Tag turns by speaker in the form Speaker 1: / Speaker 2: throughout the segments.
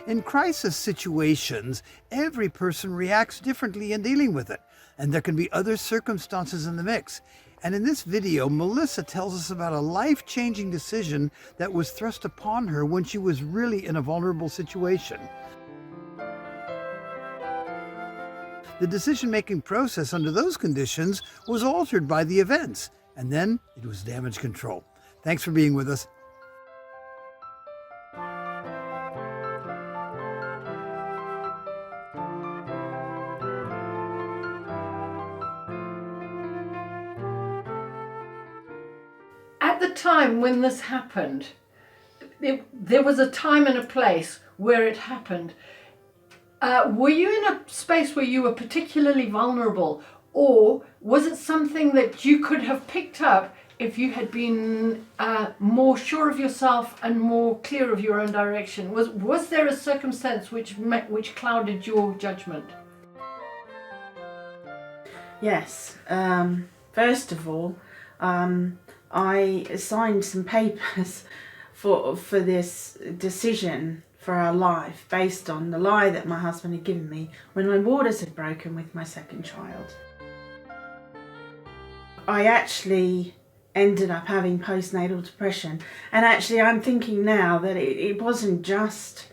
Speaker 1: In crisis situations, every person reacts differently in dealing with it, and there can be other circumstances in the mix. And in this video, Melissa tells us about a life-changing decision that was thrust upon her when she was really in a vulnerable situation. The decision-making process under those conditions was altered by the events, and then it was damage control. Thanks for being with us.
Speaker 2: At the time when this happened, there was a time and a place where it happened. Were you in a space where you were particularly vulnerable, or was it something that you could have picked up if you had been more sure of yourself and more clear of your own direction? Was there a circumstance which clouded your judgment?
Speaker 3: Yes. First of all, I signed some papers for this decision for our life based on the lie that my husband had given me when my waters had broken with my second child. I actually ended up having postnatal depression, and actually I'm thinking now that it wasn't just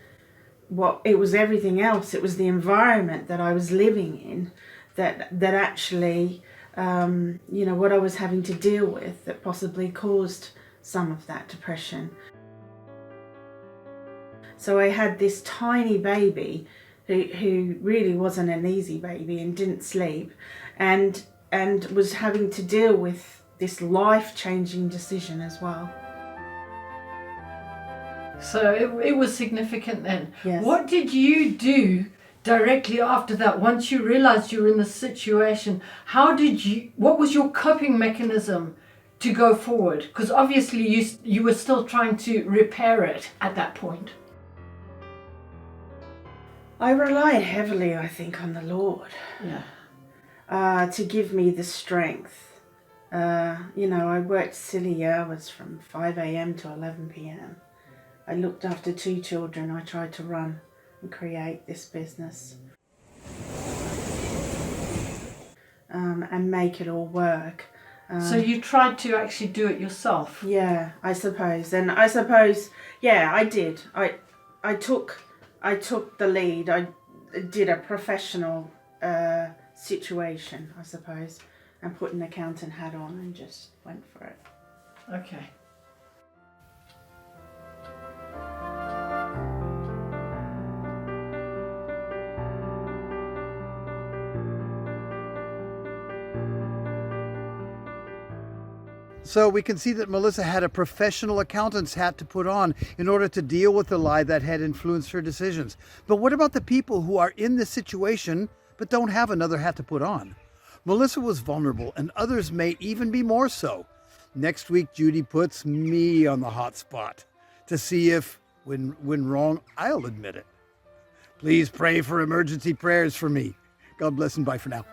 Speaker 3: it was everything else. It was the environment that I was living in that actually what I was having to deal with that possibly caused some of that depression. So I had this tiny baby who really wasn't an easy baby and didn't sleep, and was having to deal with this life-changing decision as well.
Speaker 2: So it was significant then.
Speaker 3: Yes.
Speaker 2: What did you do directly after that, once you realized you were in this situation? What was your coping mechanism to go forward? Because obviously you were still trying to repair it at that point.
Speaker 3: I relied heavily, I think, on the Lord.
Speaker 2: Yeah.
Speaker 3: To give me the strength. I worked silly hours from 5 a.m. to 11 p.m. I looked after 2 children. I tried to run and create this business and make it all work.
Speaker 2: So you tried to actually do it yourself?
Speaker 3: Yeah, I suppose. And I suppose, yeah, I did. I took the lead. I did a professional situation, I suppose, and put an accountant hat on and just went for it.
Speaker 2: Okay.
Speaker 1: So we can see that Melissa had a professional accountant's hat to put on in order to deal with the lie that had influenced her decisions. But what about the people who are in this situation but don't have another hat to put on? Melissa was vulnerable, and others may even be more so. Next week, Judy puts me on the hot spot to see if, when wrong, I'll admit it. Please pray for emergency prayers for me. God bless and bye for now.